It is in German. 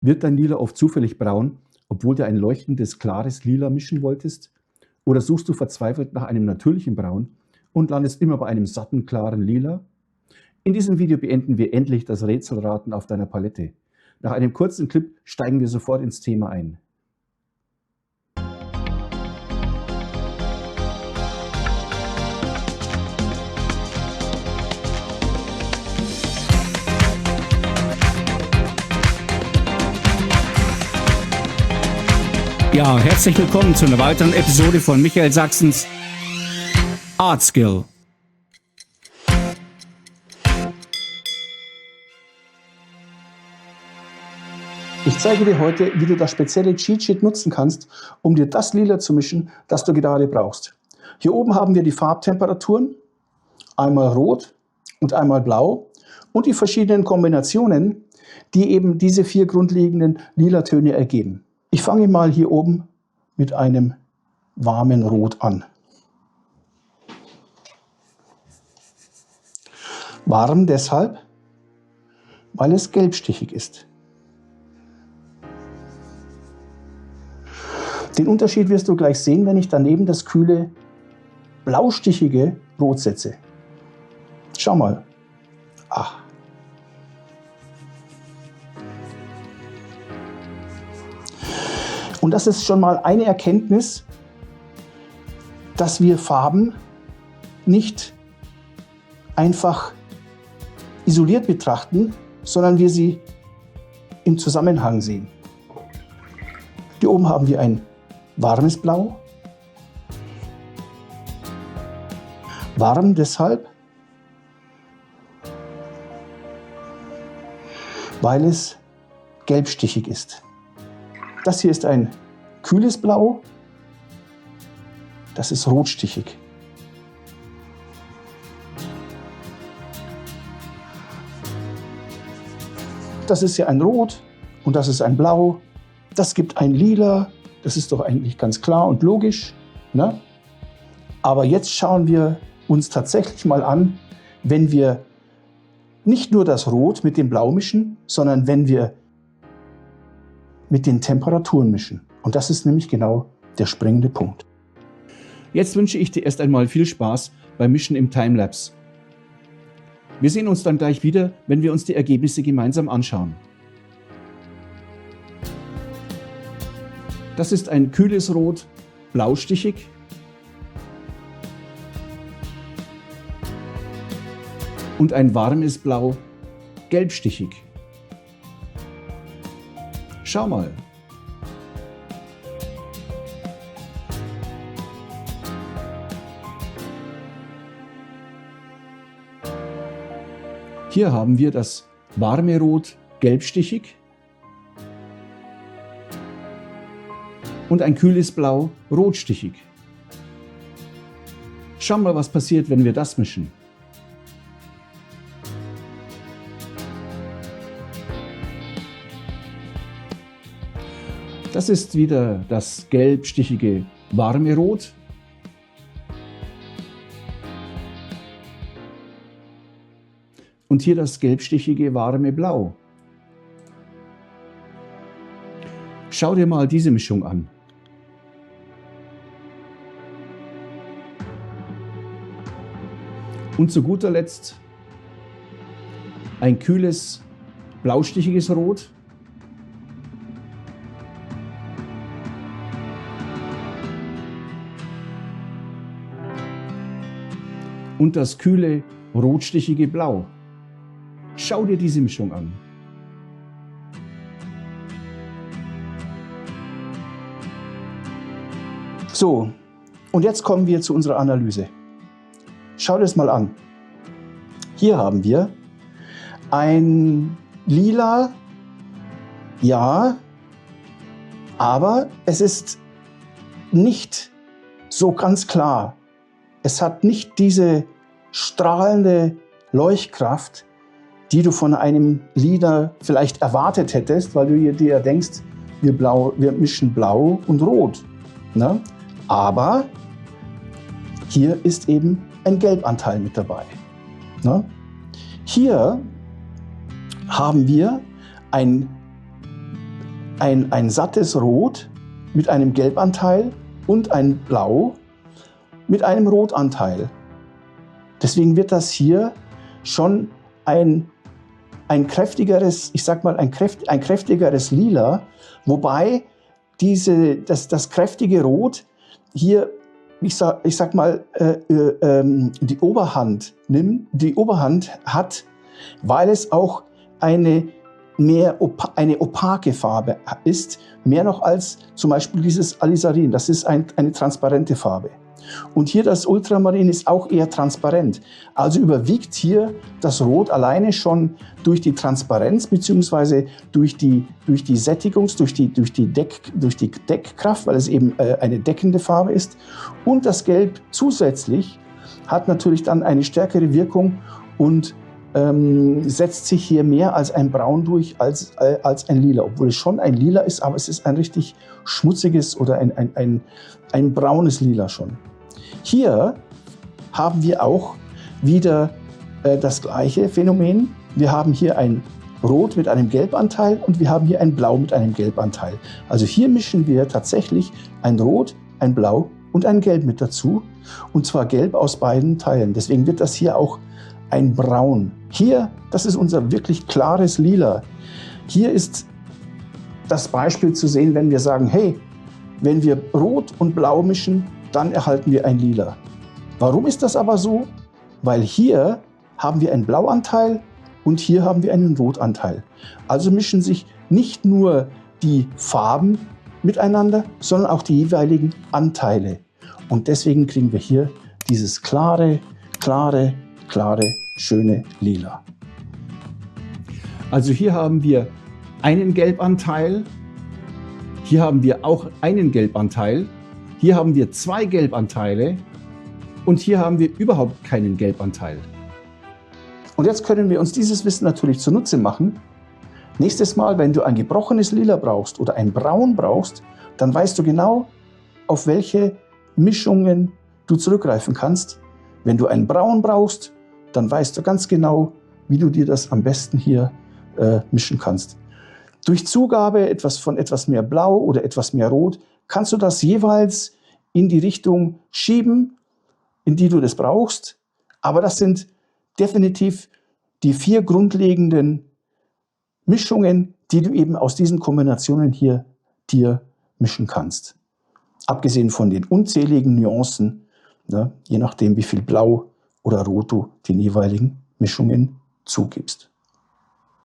Wird dein Lila oft zufällig braun, obwohl du ein leuchtendes, klares Lila mischen wolltest? Oder suchst du verzweifelt nach einem natürlichen Braun und landest immer bei einem satten, klaren Lila? In diesem Video beenden wir endlich das Rätselraten auf deiner Palette. Nach einem kurzen Clip steigen wir sofort ins Thema ein. Ja, herzlich willkommen zu einer weiteren Episode von Michael Sachsens Art Skill. Ich zeige dir heute, wie du das spezielle Cheat Sheet nutzen kannst, um dir das Lila zu mischen, das du gerade brauchst. Hier oben haben wir die Farbtemperaturen, einmal rot und einmal blau und die verschiedenen Kombinationen, die eben diese 4 grundlegenden Lila-Töne ergeben. Ich fange mal hier oben mit einem warmen Rot an. Warm deshalb, weil es gelbstichig ist. Den Unterschied wirst du gleich sehen, wenn ich daneben das kühle, blaustichige Rot setze. Schau mal. Ach. Und das ist schon mal eine Erkenntnis, dass wir Farben nicht einfach isoliert betrachten, sondern wir sie im Zusammenhang sehen. Hier oben haben wir ein warmes Blau. Warm deshalb, weil es gelbstichig ist. Das hier ist ein kühles Blau, das ist rotstichig. Das ist ja ein Rot und das ist ein Blau. Das gibt ein Lila, das ist doch eigentlich ganz klar und logisch, ne? Aber jetzt schauen wir uns tatsächlich mal an, wenn wir nicht nur das Rot mit dem Blau mischen, sondern wenn wir mit den Temperaturen mischen. Und das ist nämlich genau der springende Punkt. Jetzt wünsche ich dir erst einmal viel Spaß beim Mischen im Timelapse. Wir sehen uns dann gleich wieder, wenn wir uns die Ergebnisse gemeinsam anschauen. Das ist ein kühles Rot, blaustichig. Und ein warmes Blau, gelbstichig. Schau mal. Hier haben wir das warme Rot, gelbstichig. Und ein kühles Blau, rotstichig. Schau mal, was passiert, wenn wir das mischen. Das ist wieder das gelbstichige, warme Rot. Und hier das gelbstichige, warme Blau. Schau dir mal diese Mischung an. Und zu guter Letzt ein kühles, blaustichiges Rot. Und das kühle, rotstichige Blau. Schau dir diese Mischung an. So, und jetzt kommen wir zu unserer Analyse. Schau dir das mal an. Hier haben wir ein Lila, ja, aber es ist nicht so ganz klar. Es hat nicht diese strahlende Leuchtkraft, die du von einem Lila vielleicht erwartet hättest, weil du dir denkst, wir mischen Blau und Rot. Ne? Aber hier ist eben ein Gelbanteil mit dabei. Ne? Hier haben wir ein ein sattes Rot mit einem Gelbanteil und ein Blau mit einem Rotanteil. Deswegen wird das hier schon ein kräftigeres, ich sag mal, ein kräftigeres Lila, wobei das kräftige Rot hier, ich sag mal, die Oberhand hat, weil es auch eine opake Farbe ist, mehr noch als zum Beispiel dieses Alizarin. Das ist eine transparente Farbe. Und hier das Ultramarin ist auch eher transparent. Also überwiegt hier das Rot alleine schon durch die Transparenz bzw. durch die Deckkraft, weil es eben eine deckende Farbe ist. Und das Gelb zusätzlich hat natürlich dann eine stärkere Wirkung und setzt sich hier mehr als ein Braun durch als ein Lila, obwohl es schon ein Lila ist, aber es ist ein richtig schmutziges oder ein braunes Lila schon. Hier haben wir auch wieder das gleiche Phänomen. Wir haben hier ein Rot mit einem Gelbanteil und wir haben hier ein Blau mit einem Gelbanteil. Also hier mischen wir tatsächlich ein Rot, ein Blau und ein Gelb mit dazu, und zwar Gelb aus beiden Teilen. Deswegen wird das hier auch ein Braun. Hier, das ist unser wirklich klares Lila. Hier ist das Beispiel zu sehen, wenn wir sagen, hey, wenn wir Rot und Blau mischen, dann erhalten wir ein Lila. Warum ist das aber so? Weil hier haben wir einen Blauanteil und hier haben wir einen Rotanteil. Also mischen sich nicht nur die Farben miteinander, sondern auch die jeweiligen Anteile. Und deswegen kriegen wir hier dieses klare, schöne Lila. Also hier haben wir einen Gelbanteil, hier haben wir auch einen Gelbanteil, hier haben wir zwei Gelbanteile und hier haben wir überhaupt keinen Gelbanteil. Und jetzt können wir uns dieses Wissen natürlich zunutze machen. Nächstes Mal, wenn du ein gebrochenes Lila brauchst oder ein Braun brauchst, dann weißt du genau, auf welche Mischungen du zurückgreifen kannst. Wenn du ein Braun brauchst, dann weißt du ganz genau, wie du dir das am besten hier mischen kannst. Durch Zugabe von etwas mehr Blau oder etwas mehr Rot kannst du das jeweils in die Richtung schieben, in die du das brauchst. Aber das sind definitiv die 4 grundlegenden Mischungen, die du eben aus diesen Kombinationen hier dir mischen kannst. Abgesehen von den unzähligen Nuancen, ne, je nachdem wie viel Blau oder Rot du den jeweiligen Mischungen zugibst.